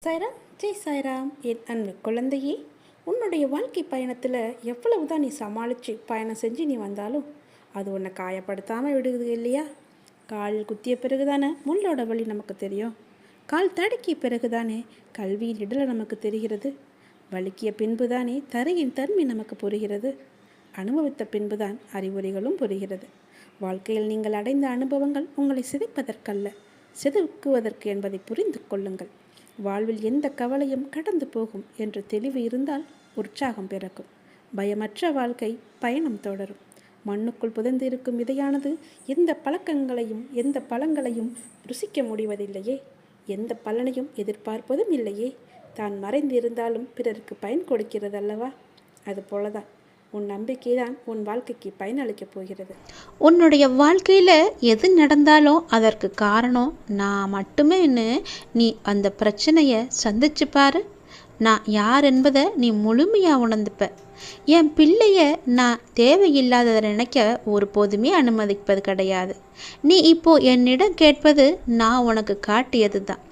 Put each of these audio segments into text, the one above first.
சாய்ராம், ஜெய் சாய்ராம். என் அன்பு குழந்தையே, உன்னுடைய வாழ்க்கை பயணத்தில் எவ்வளவு தான் நீ சமாளித்து பயணம் செஞ்சு நீ வந்தாலும் அது உன்னை காயப்படுத்தாமல் விடுது இல்லையா? கால் குத்திய பிறகு தானே முள்ளோட வழி நமக்கு தெரியும். கால் தடுக்கிய பிறகு தானே கல்வியின் இடலை நமக்கு தெரிகிறது. வலிக்கிய பின்பு தானே தரையின் தன்மை நமக்கு புரிகிறது. அனுபவித்த பின்புதான் அறிவுரைகளும் புரிகிறது. வாழ்க்கையில் நீங்கள் அடைந்த அனுபவங்கள் உங்களை சிதைப்பதற்கல்ல, செதுக்குவதற்கு என்பதை புரிந்து கொள்ளுங்கள். வாழ்வில் எந்த கவலையும் கடந்து போகும் என்ற தெளிவு இருந்தால் உற்சாகம் பிறக்கும். பயமற்ற வாழ்க்கை பயணம் தொடரும். மண்ணுக்குள் புதைந்திருக்கும் விதையானது எந்த பழக்கங்களையும் எந்த பழங்களையும் ருசிக்க முடிவதில்லையே, எந்த பலனையும் எதிர்பார்ப்பதும் இல்லையே. தான் மறைந்திருந்தாலும் பிறருக்கு பயன் கொடுக்கிறது அல்லவா? அதுபோலதான் உன் நம்பிக்கைதான் உன் வாழ்க்கைக்கு பயனளிக்கப் போகிறது. உன்னுடைய வாழ்க்கையில் எது நடந்தாலும் அதற்கு காரணம் நான் மட்டுமேன்னு நீ அந்த பிரச்சனையை சந்திச்சு பாரு. நான் யார் என்பதை நீ முழுமையாக உணர்ந்துப்ப. என் பிள்ளைய நான் தேவையில்லாததை நினைக்க ஒருபோதுமே அனுமதிப்பது கிடையாது. நீ இப்போ என்னிடம் கேட்பது நான் உனக்கு காட்டியது தான்.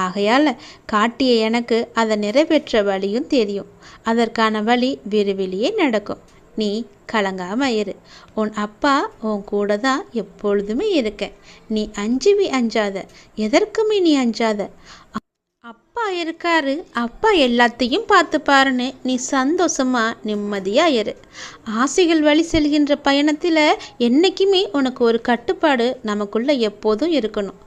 ஆகையால் காட்டிய எனக்கு அதை நிறைவேற்ற வழியும் தெரியும். அதற்கான வழி விரைவிலேயே நடக்கும். நீ கலங்காம இரு. உன் அப்பா உன் கூட தான் எப்பொழுதுமே இருக்க. நீ அஞ்சாத, எதற்குமே நீ அஞ்சாத. அப்பா இருக்காரு, அப்பா எல்லாத்தையும் பார்த்துப்பாருன்னு நீ சந்தோஷமா நிம்மதியா இரு. ஆசைகள் வழி செல்கின்ற பயணத்தில் என்றைக்குமே உனக்கு ஒரு கட்டுப்பாடு நமக்குள்ள எப்போதும் இருக்கணும்.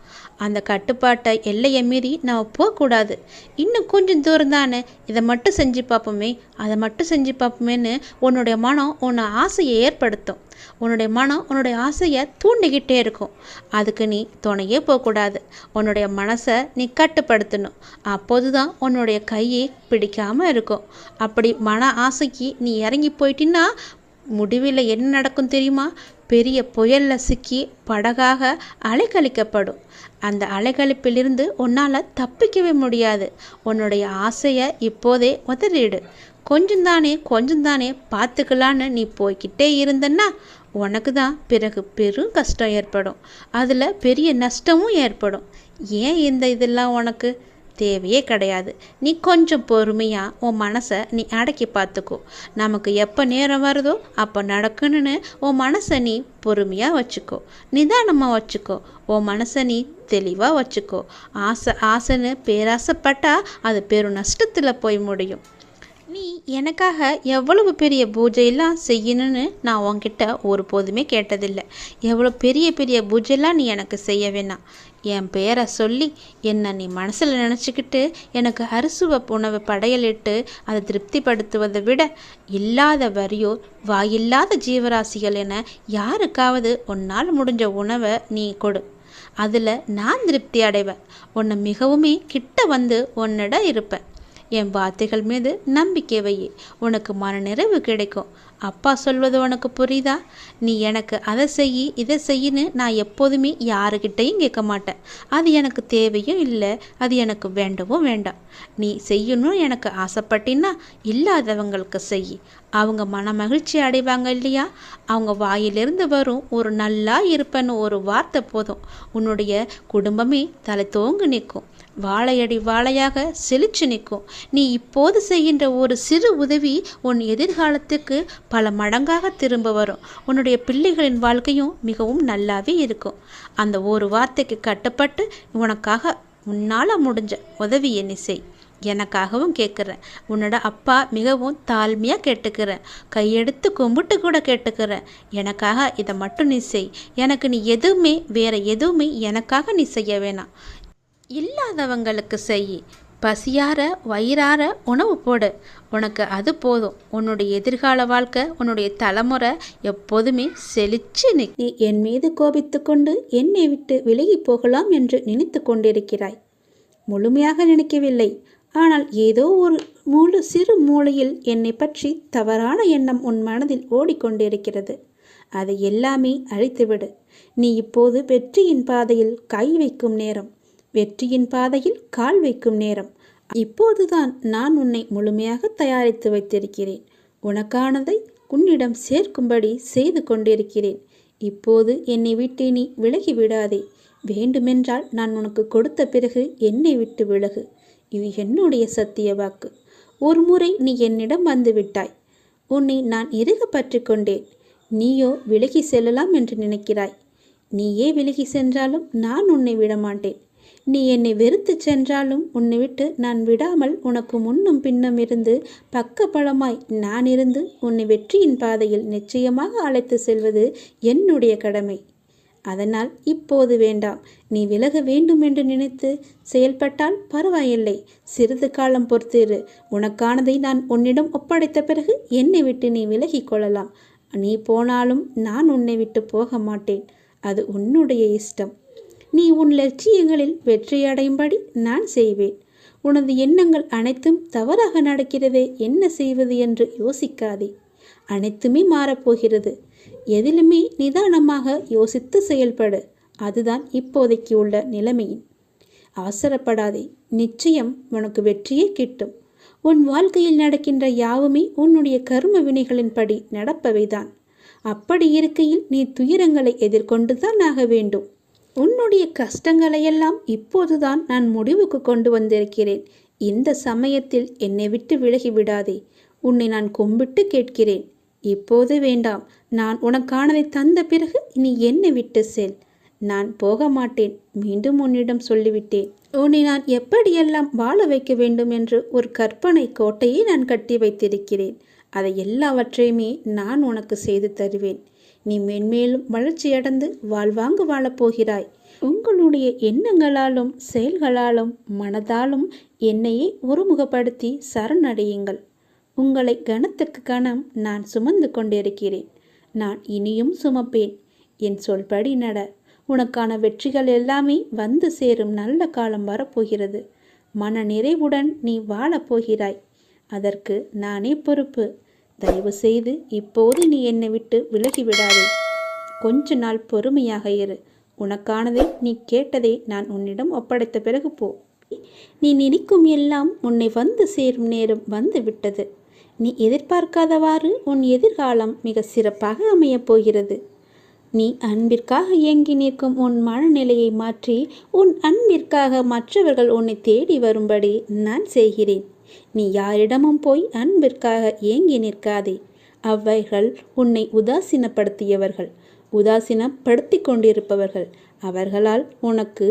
அந்த கட்டுப்பாட்டை எல்லையை மீறி நான் போகக்கூடாது. இன்னும் கொஞ்சம் தூரம் தானே, இதை மட்டும் செஞ்சு பார்ப்போமே, அதை மட்டும் செஞ்சு பார்ப்போமேன்னு உன்னுடைய மனம் உன்னை ஆசையை ஏற்படுத்தும். உன்னுடைய மனம் உன்னுடைய ஆசையை தூண்டிக்கிட்டே இருக்கும். அதுக்கு நீ துணையே போகக்கூடாது. உன்னுடைய மனசை நீ கட்டுப்படுத்தணும். அப்போது தான் உன்னுடைய கையை பிடிக்காமல் இருக்கும். அப்படி மன ஆசைக்கு நீ இறங்கி போயிட்டின்னா முடிவில் என்ன நடக்கும் தெரியுமா? பெரிய புயலில் சிக்கி படகாக அலைக்கழிக்கப்படும். அந்த அலைக்கழிப்பிலிருந்து உன்னால் தப்பிக்கவே முடியாது. உன்னுடைய ஆசையை இப்போதே உதறிடு. கொஞ்சம் தானே பார்த்துக்கலான்னு நீ போய்கிட்டே இருந்தன்னா உனக்கு தான் பிறகு பெரும் கஷ்டம் ஏற்படும். அதில் பெரிய நஷ்டமும் ஏற்படும். ஏன் இதெல்லாம் உனக்கு தேவையே கிடையாது. நீ கொஞ்சம் பொறுமையாக உன் மனசை நீ அடக்கி பார்த்துக்கோ. நமக்கு எப்போ நேரம் வருதோ அப்போ நடக்கணும்னு உன் மனசை நீ பொறுமையாக வச்சுக்கோ, நிதானமாக வச்சுக்கோ. உன் மனசை நீ தெளிவாக வச்சுக்கோ. ஆசைன்னு பேராசைப்பட்டா அது பெரும் நஷ்டத்தில் போய் முடியும். நீ எனக்காக எவ்வளவு பெரிய பூஜையெல்லாம் செய்யணும்னு நான் உன்கிட்ட ஒருபோதுமே கேட்டதில்லை. எவ்வளோ பெரிய பெரிய பூஜையெல்லாம் நீ எனக்கு செய்ய வேணாம். என் பேரை சொல்லி என்னை நீ மனசில் நினச்சிக்கிட்டு எனக்கு அறுசுவை உணவை படையலிட்டு அதை திருப்திப்படுத்துவதை விட இல்லாத வரியோர் வாயில்லாத ஜீவராசிகள் என யாருக்காவது உன்னால் முடிஞ்ச உணவை நீ கொடு. அதில் நான் திருப்தி அடைவேன். உன்னை மிகவுமே கிட்ட வந்து உன்னிடம் இருப்பேன். என் வார்த்தைகள் மீது நம்பிக்கை வை. உனக்கு மனநிறைவு கிடைக்கும். அப்பா சொல்வது உனக்கு புரியுதா? நீ எனக்கு அதை செய் இதை செய்யின்னு நான் எப்போதுமே யாருக்கிட்டையும் கேட்க மாட்டேன். அது எனக்கு தேவையும் இல்லை, அது எனக்கு வேண்டவும் வேண்டாம். நீ செய்யணும் எனக்கு ஆசைப்பட்டின்னா இல்லாதவங்களுக்கு செய். அவங்க மன மகிழ்ச்சி அடைவாங்க இல்லையா? அவங்க வாயிலிருந்து வரும் ஒரு நல்லா இருப்பேன்னு ஒரு வார்த்தை போதும். உன்னுடைய குடும்பமே தலை தோங்கு நிற்கும். வாழையடி வாழையாக செழிச்சு நிற்கும். நீ இப்போது செய்கின்ற ஒரு சிறு உதவி உன் எதிர்காலத்துக்கு பல மடங்காக திரும்ப வரும். உன்னுடைய பிள்ளைகளின் வாழ்க்கையும் மிகவும் நல்லாவே இருக்கும். அந்த ஒரு வார்த்தைக்கு கட்டுப்பட்டு உனக்காக உன்னால் முடிஞ்ச உதவியை நீ செய். எனக்காகவும் கேட்குறேன். உன்னோட அப்பா மிகவும் தாழ்மையாக கேட்டுக்கிறேன். கையெடுத்து கும்பிட்டு கூட கேட்டுக்கிறேன். எனக்காக இதை மட்டும் நீ செய். எனக்கு நீ வேற எதுவுமே எனக்காக நீ செய்ய வேணாம். இல்லாதவங்களுக்கு செய். பசியார வயிறார உணவு போடு. உனக்கு அது போதும். உன்னுடைய எதிர்கால வாழ்க்கை, உன்னுடைய தலைமுறை எப்போதுமே செழிச்சு நீ என் மீது கோபித்து கொண்டு என்னை விட்டு விலகி போகலாம் என்று நினைத்து கொண்டிருக்கிறாய். முழுமையாக நினைக்கவில்லை. ஆனால் ஏதோ ஒரு சிறு மூலையில் என்னை பற்றி தவறான எண்ணம் உன் மனதில் ஓடிக்கொண்டிருக்கிறது. அதை எல்லாமே அழித்துவிடு. நீ இப்போது வெற்றியின் பாதையில் கை வைக்கும் நேரம், வெற்றியின் பாதையில் கால் வைக்கும் நேரம். இப்போதுதான் நான் உன்னை முழுமையாக தயாரித்து வைத்திருக்கிறேன். உனக்கானதை உன்னிடம் சேர்க்கும்படி செய்து கொண்டிருக்கிறேன். இப்போது என்னை விட்டு நீ விலகி விடாதே. வேண்டுமென்றால் நான் உனக்கு கொடுத்த பிறகு என்னை விட்டு விலகு. இது என்னுடைய சத்திய வாக்கு. ஒரு முறை நீ என்னிடம் வந்து விட்டாய். உன்னை நான் இறுக பற்றி கொண்டேன். நீயோ விலகி செல்லலாம் என்று நினைக்கிறாய். நீயே விலகி சென்றாலும் நான் உன்னை விடமாட்டேன். நீ என்னை வெறுத்து சென்றாலும் உன்னை விட்டு நான் விடாமல் உனக்கு முன்னும் பின்னும் இருந்து பக்கபலமாய் நான் இருந்து உன்னை வெற்றியின் பாதையில் நிச்சயமாக அழைத்து செல்வது என்னுடைய கடமை. அதனால் இப்போது வேண்டாம். நீ விலக வேண்டும் என்று நினைத்து செயல்பட்டால் பரவாயில்லை. சிறிது காலம் பொறுத்திரு. உனக்கானதை நான் உன்னிடம் ஒப்படைத்த பிறகு என்னை விட்டு நீ விலகி கொள்ளலாம். நீ போனாலும் நான் உன்னை விட்டு போக மாட்டேன். அது உன்னுடைய இஷ்டம். நீ உன் லட்சியங்களில் வெற்றியடையும்படி நான் செய்வேன். உனது எண்ணங்கள் அனைத்தும் தவறாக நடக்கிறதே, என்ன செய்வது என்று யோசிக்காதே. அனைத்துமே மாறப்போகிறது. எதிலுமே நிதானமாக யோசித்து செயல்படு. அதுதான் இப்போதைக்கு உள்ள நிலைமையின். அவசரப்படாதே. நிச்சயம் உனக்கு வெற்றியே கிட்டும். உன் வாழ்க்கையில் நடக்கின்ற யாவுமே உன்னுடைய கர்ம வினைகளின்படி நடப்பவைதான். அப்படி இருக்கையில் நீ துயரங்களை எதிர்கொண்டுதான் ஆக வேண்டும். உன்னுடைய கஷ்டங்களையெல்லாம் இப்போதுதான் நான் முடிவுக்கு கொண்டு வந்திருக்கிறேன். இந்த சமயத்தில் என்னை விட்டு விலகி விடாதே. உன்னை நான் கும்பிட்டு கேட்கிறேன். இப்போது வேண்டாம். நான் உனக்கானதை தந்த பிறகு நீ என்னை விட்டு செல். நான் போக மாட்டேன். மீண்டும் உன்னிடம் சொல்லிவிட்டேன். உன்னை நான் எப்படியெல்லாம் வாழ வைக்க வேண்டும் என்று ஒரு கற்பனை கோட்டையை நான் கட்டி வைத்திருக்கிறேன். அதை எல்லாவற்றையுமே நான் உனக்கு செய்து தருவேன். நீ மென்மேலும் வளர்ச்சியடைந்து வாழ்வாங்கு வாழப்போகிறாய். உங்களுடைய எண்ணங்களாலும் செயல்களாலும் மனதாலும் என்னையே ஒருமுகப்படுத்தி சரணடையுங்கள். உங்களை கணத்துக்கு கணம் நான் சுமந்து கொண்டிருக்கிறேன். நான் இனியும் சுமப்பேன். என் சொல்படி நட. உனக்கான வெற்றிகள் எல்லாமே வந்து சேரும் நல்ல காலம் வரப்போகிறது. மன நிறைவுடன் நீ வாழப்போகிறாய். அதற்கு நானே பொறுப்பு. தயவு செய்து இப்போது நீ என்னை விட்டு விலகிவிடாதே. கொஞ்ச நாள் பொறுமையாக இரு. உனக்கானதை நீ கேட்டதை நான் உன்னிடம் ஒப்படைத்த பிறகு போ. நீ நினைக்கும் எல்லாம் உன்னை வந்து சேரும் நேரம் வந்து விட்டது. நீ எதிர்பார்க்காதவாறு உன் எதிர்காலம் மிக சிறப்பாக அமையப் போகிறது. நீ அன்பிற்காக ஏங்கி நிற்கும் உன் மனநிலையை மாற்றி உன் அன்பிற்காக மற்றவர்கள் உன்னை தேடி வரும்படி நான் செய்கிறேன். நீ யாரிடமும் போய் அன்பிற்காக ஏங்கி நிற்காதே. அவைகள் உன்னை உதாசீனப்படுத்தியவர்கள், உதாசீனப்படுத்தி கொண்டிருப்பவர்கள். அவர்களால் உனக்கு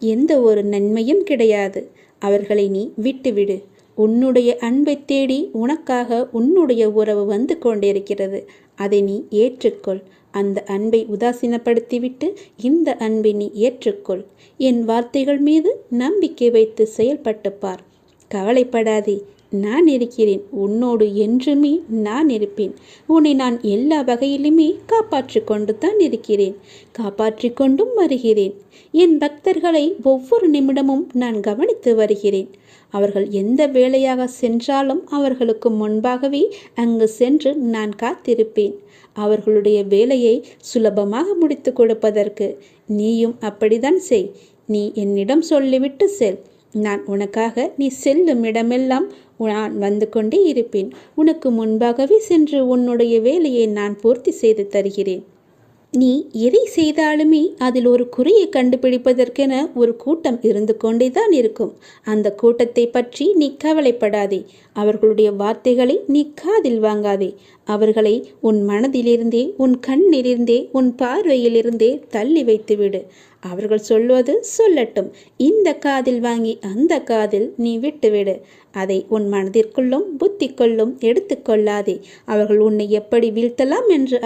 எந்த ஒரு நன்மையும் கிடையாது. அவர்களை நீ விட்டுவிடு. உன்னுடைய அன்பை தேடி உனக்காக உன்னுடைய உறவு வந்து கொண்டிருக்கிறது. அதை நீ ஏற்றுக்கொள். அந்த அன்பை உதாசீனப்படுத்திவிட்டு இந்த அன்பை நீ ஏற்றுக்கொள். என் வார்த்தைகள் மீது நம்பிக்கை வைத்து செயல்பட்டு பார். கவலைப்படாதே. நான் இருக்கிறேன். உன்னோடு என்றுமே நான் இருப்பேன். உன்னை நான் எல்லா வகையிலுமே காப்பாற்றி கொண்டு தான் இருக்கிறேன். காப்பாற்றி கொண்டும் வருகிறேன். என் பக்தர்களை ஒவ்வொரு நிமிடமும் நான் கவனித்து வருகிறேன். அவர்கள் எந்த வேலையாக சென்றாலும் அவர்களுக்கு முன்பாகவே அங்கு சென்று நான் காத்திருப்பேன். அவர்களுடைய வேலையை சுலபமாக முடித்து கொடுப்பதற்கு நீயும் அப்படித்தான் செய். நீ என்னிடம் சொல்லிவிட்டு செல். நான் உனக்காக நீ செல்லும் இடமெல்லாம் நான் வந்து கொண்டே இருப்பேன். உனக்கு முன்பாகவே சென்று உன்னுடைய வேலையை நான் பூர்த்தி செய்து தருகிறேன். நீ எதை செய்தாலுமே அதில் ஒரு குறையை கண்டுபிடிப்பதற்கென ஒரு கூட்டம் இருந்து கொண்டே தான் இருக்கும். அந்த கூட்டத்தை பற்றி நீ கவலைப்படாதே. அவர்களுடைய வார்த்தைகளை நீ காதில் வாங்காதே. அவர்களை உன் மனதிலிருந்தே, உன் கண்ணிலிருந்தே, உன் பார்வையிலிருந்தே தள்ளி வைத்துவிடு. அவர்கள் சொல்வது சொல்லட்டும். இந்த காதில் வாங்கி அந்த காதில் நீ விட்டுவிடு. அதை உன் மனதிற்குள்ளும் புத்திக்குள்ளும் எடுத்துக்கொள்ளாதே. அவர்கள் உன்னை எப்படி வீழ்த்தலாம் என்று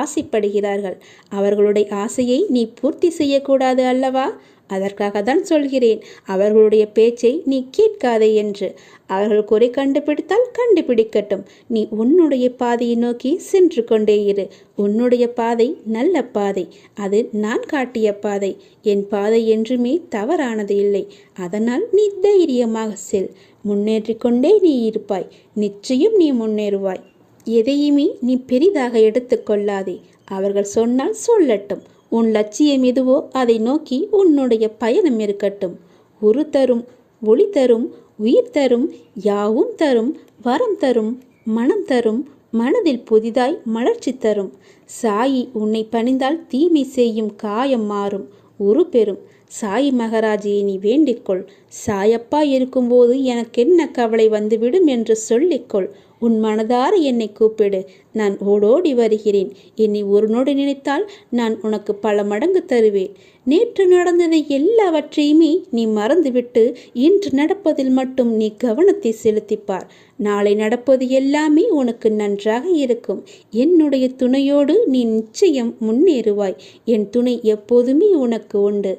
ஆசைப்படுகிறார்கள். அவர்களுடைய ஆசையை நீ பூர்த்தி செய்யக்கூடாது அல்லவா? அதற்காக தான் சொல்கிறேன், அவர்களுடைய பேச்சை நீ கேட்காதே என்று. அவர்கள் குறை கண்டுபிடித்தால் கண்டுபிடிக்கட்டும். நீ உன்னுடைய பாதையை நோக்கி சென்று கொண்டே இரு. உன்னுடைய பாதை நல்ல பாதை. அது நான் காட்டிய பாதை. என் பாதை என்றுமே தவறானது இல்லை. அதனால் நீ தைரியமாக செல். முன்னேற்றிக் கொண்டே நீ இருப்பாய். நிச்சயம் நீ முன்னேறுவாய். எதையுமே நீ பெரிதாக எடுத்துக்கொள்ளாதே. அவர்கள் சொன்னால் சொல்லட்டும். உன் லட்சியம் எதுவோ அதை நோக்கி உன்னுடைய பயணம் இருக்கட்டும். உரு தரும், ஒளி தரும், உயிர் தரும், யாவும் தரும், வரம் தரும், மனம் தரும், மனதில் புதிதாய் மலர்ச்சி தரும். சாயி உன்னை பணிந்தால் தீமை செய்யும் காயம் மாறும், உரு பெறும். சாயி மகாராஜியை நீ வேண்டிக்கொள். சாயப்பா இருக்கும்போது எனக்கு என்ன கவலை வந்துவிடும் என்று சொல்லிக்கொள். உன் மனதார என்னை கூப்பிடு, நான் ஓடோடி வருகிறேன். என்னை ஒரு நொடி நினைத்தால் நான் உனக்கு பல மடங்கு தருவேன். நேற்று நடந்ததை எல்லாவற்றையுமே நீ மறந்துவிட்டு இன்று நடப்பதில் மட்டும் நீ கவனத்தை செலுத்திப்பார். நாளை நடப்பது எல்லாமே உனக்கு நன்றாக இருக்கும். என்னுடைய துணையோடு நீ நிச்சயம் முன்னேறுவாய். என் துணை எப்போதுமே உனக்கு உண்டு.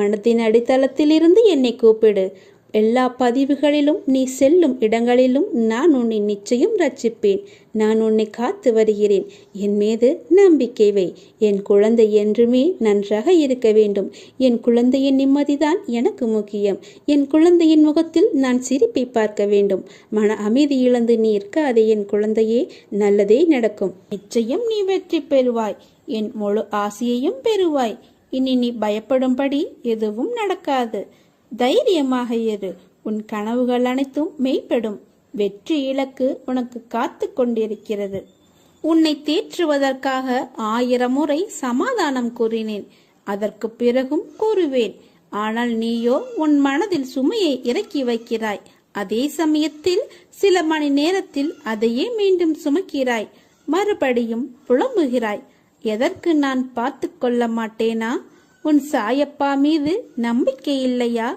மனத்தின் அடித்தளத்திலிருந்து என்னை கூப்பிடு. எல்லா பதிவுகளிலும் நீ செல்லும் இடங்களிலும் நான் உன்னை நிச்சயம் ரட்சிப்பேன். நான் உன்னை காத்து வருகிறேன். என் மீது நம்பிக்கை வை. என் குழந்தை என்றுமே நன்றாக இருக்க வேண்டும். என் குழந்தையின் நிம்மதிதான் எனக்கு முக்கியம். என் குழந்தையின் முகத்தில் நான் சிரிப்பை பார்க்க வேண்டும். மன அமைதி இழந்து நீ இருக்காதே என் குழந்தையே. நல்லதே நடக்கும். நிச்சயம் நீ வெற்றி பெறுவாய். என் முழு ஆசையையும் பெறுவாய். இனி நீ பயப்படும்படி எதுவும் நடக்காது. தைரியமாக இரு. உன் கனவுகள் அனைத்தும் மெய்ப்படும். வெற்றி இலக்கு உனக்கு காத்து கொண்டிருக்கிறது. உன்னை தேற்றுவதற்காக 1000 முறை சமாதானம் கூறினேன். அதற்கு பிறகும் கூறுவேன். ஆனால் நீயோ உன் மனதில் சுமையை இறக்கி வைக்கிறாய். அதே சமயத்தில் சில மணி நேரத்தில் அதையே மீண்டும் சுமக்கிறாய். மறுபடியும் புலம்புகிறாய். எதற்கு நான் பார்த்து கொள்ள மாட்டேனா? உன் சாயப்பா மீது நம்பிக்கை இல்லையா?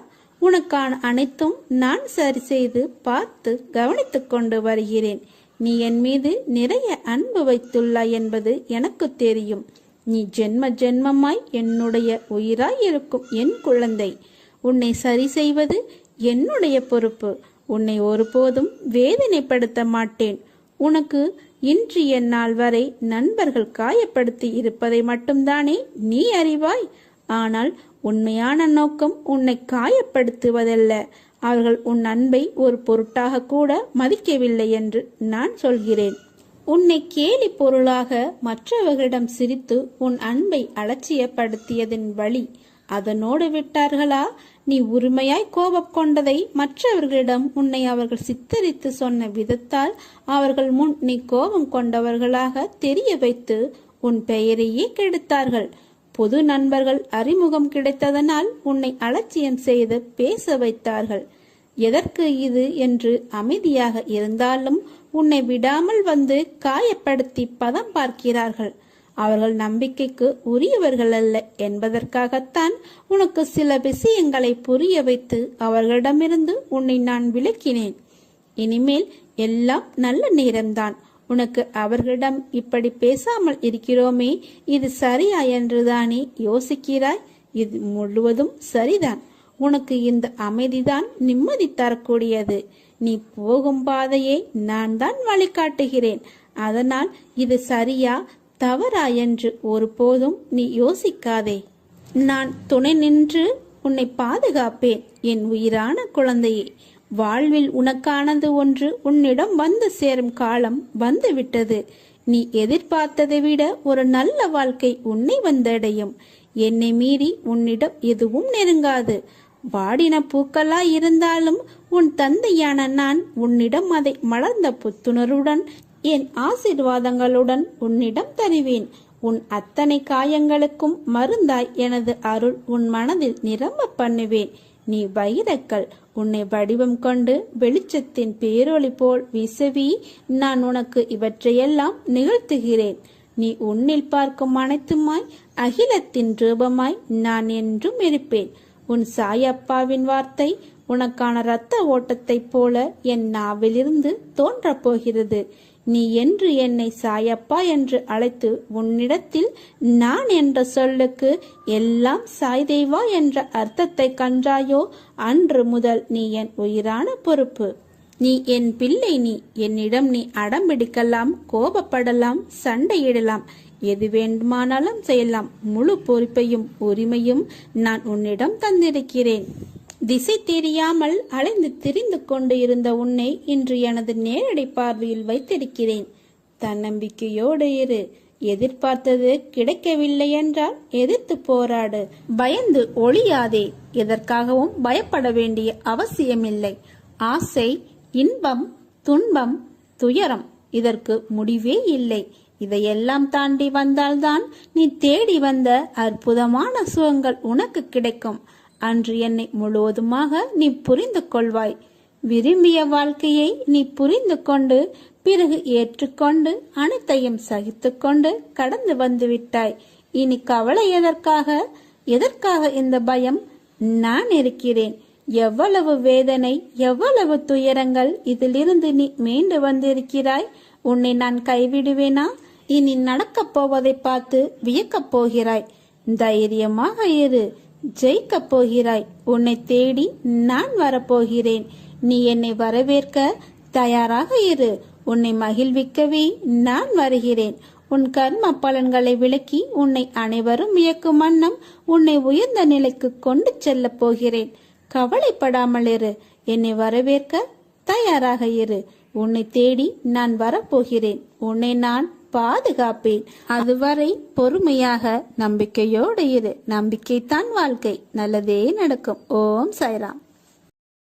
உனக்கான அனைத்தும் நான் சரி செய்து பார்த்து கவனித்து கொண்டு வருகிறேன். நீ என் மீது நிறைய அன்பு வைத்துள்ளாய் என்பது எனக்கு தெரியும். நீ ஜென்ம ஜென்மமாய் என்னுடைய உயிராய் இருக்கும் என் குழந்தை. உன்னை சரி செய்வது என்னுடைய பொறுப்பு. உன்னை ஒருபோதும் வேதனைப்படுத்த மாட்டேன். உனக்கு இன்று எந்நாள் வரை நண்பர்கள் காயப்படுத்தி இருப்பதை மட்டும்தானே நீ அறிவாய். ஆனால் உண்மையான நோக்கம் உன்னை காயப்படுத்துவதல்ல. அவர்கள் உன் அன்பை ஒரு பொருட்டாக கூட மதிக்கவில்லை என்று நான் சொல்கிறேன். உன்னை கேலி பொருளாக மற்றவர்களிடம் சிரித்து உன் அன்பை அலட்சியப்படுத்தியதின் வழி அதனோடு விட்டார்களா? நீ உரிமையாய் கோபம் கொண்டதை மற்றவர்களிடம் உன்னை அவர்கள் சித்தரித்து சொன்ன விதத்தால் அவர்கள் முன் நீ கோபம் கொண்டவர்களாக தெரிய வைத்து உன் பெயரையே கெடுத்தார்கள். பொது நண்பர்கள் அறிமுகம் கிடைத்ததனால் உன்னை அலட்சியம் செய்து பேச வைத்தார்கள். எதற்கு இது என்று அமைதியாக இருந்தாலும் உன்னை விடாமல் வந்து காயப்படுத்தி பதம் பார்க்கிறார்கள். அவர்கள் நம்பிக்கைக்கு உரியவர்கள் அல்ல என்பதற்காகத்தான் உனக்கு சில விஷயங்களை புரிய வைத்து அவர்களிடமிருந்து உன்னை நான் விலக்கினேன். இனிமேல் எல்லாம் நல்ல நேரம்தான். உனக்கு அவர்களிடம் இப்படி பேசாமல் இருக்கிறோமே, இது சரியா என்றுதானே யோசிக்கிறாய்? இது முழுவதும் சரிதான். உனக்கு இந்த அமைதிதான் நிம்மதி தரக்கூடியது. நீ போகும் பாதையை நான் தான் வழிகாட்டுகிறேன். அதனால் இது சரியா தவறா என்று ஒருபோதும் நீ யோசிக்காதே. நான் துணை நின்று உன்னை பாதுகாப்பேன் என் உயிரான குழந்தையே. வாழ்வில் உனக்கானது ஒன்று உன்னிடம் வந்து சேரும் காலம் வந்துவிட்டது. நீ எதிர்பார்த்ததை விட ஒரு நல்ல வாழ்க்கை உன்னை வந்தடையும். என்னை மீறி உன்னிடம் எதுவும் நெருங்காது. வாடின பூக்களா இருந்தாலும் உன் தந்தையான நான் உன்னிடம் அதை மலர்ந்த புத்துணர்வுடன் என் ஆசீர்வாதங்களுடன் உன்னிடம் தருவேன். உன் அத்தனை காயங்களுக்கும் மருந்தாய் எனது அருள் உன் மனதில் நிரம்ப பண்ணுவேன். நீ வைரக்கல். உன்னை வடிவம் கொண்டு வெளிச்சத்தின் பேரொளி போல் வீசவி நான் உனக்கு இவற்றையெல்லாம் நிகழ்த்துகிறேன். நீ உன்னில் பார்க்கும் அனைத்துமாய் அகிலத்தின் ரூபமாய் நான் என்றும் இருப்பேன். உன் சாயப்பாவின் வார்த்தை உனக்கான இரத்த ஓட்டத்தைப் போல என் நாவிலிருந்து தோன்றப் போகிறது. நீ என்று என்னை சாயப்பா என்று அழைத்து உன்னிடத்தில் நான் என்ற சொல்லுக்கு எல்லாம் சாய்தேவா என்ற அர்த்தத்தை கண்டாயோ அன்று முதல் நீ என் உயிரான பொறுப்பு. நீ என் பிள்ளை. நீ என்னிடம் நீ அடம்பிடிக்கலாம், கோபப்படலாம், சண்டையிடலாம், எது வேண்டுமானாலும் செய்யலாம். முழு பொறுப்பையும் உரிமையும் நான் உன்னிடம் தந்திருக்கிறேன். திசை தெரியாமல் அலைந்து திரிந்து கொண்டு இருந்த உன்னை இன்று எனது நேரடி பார்வையில் வைத்திருக்கிறேன். தன்னம்பிக்கையோடு இரு. எதிர்பார்த்தது கிடைக்கவில்லை என்றால் எதிர்த்து போராடு. பயந்து ஒளியாதே. எதற்காகவும் பயப்பட வேண்டிய அவசியமில்லை. ஆசை, இன்பம், துன்பம், துயரம் இதற்கு முடிவே இல்லை. இதையெல்லாம் தாண்டி வந்தால்தான் நீ தேடி வந்த அற்புதமான சுகங்கள் உனக்கு கிடைக்கும். அன்று என்னை முழுவதுமாக நீ புரிந்து கொள்வாய். விரும்பிய வாழ்க்கையை நீ புரிந்து கொண்டு பிறகு ஏற்றுக்கொண்டு அனைத்தையும் சகித்து கொண்டு கடந்து வந்து விட்டாய். இனி கவலை எதற்காக இந்த பயம்? நான் இருக்கிறேன். எவ்வளவு வேதனை, எவ்வளவு துயரங்கள், இதிலிருந்து நீ மீண்டு வந்திருக்கிறாய். உன்னை நான் கைவிடுவேனா? இனி நடக்கப் போவதை பார்த்து வியக்கப் போகிறாய். தைரியமாக இரு, ஜெயிக்கப் போகிறாய். உன்னை தேடி நான் வரப்போகிறேன். நீ என்னை வரவேற்க தயாராக இரு. உன்னை மகிழ்விக்கவே நான் வருகிறேன். உன் கர்ம பலன்களை விளக்கி உன்னை அனைவரும் வியக்கும் வண்ணம் உன்னை உயர்ந்த நிலைக்கு கொண்டு செல்ல போகிறேன். கவலைப்படாமல் இரு. என்னை வரவேற்க தயாராக இரு. உன்னை தேடி நான் வரப்போகிறேன். உன்னை நான் பாதுகாப்பேன். அதுவரை பொறுமையாக நம்பிக்கையோடு இரு. நம்பிக்கைத்தான் வாழ்க்கை. நல்லதே நடக்கும். ஓம் சாய்ராம்.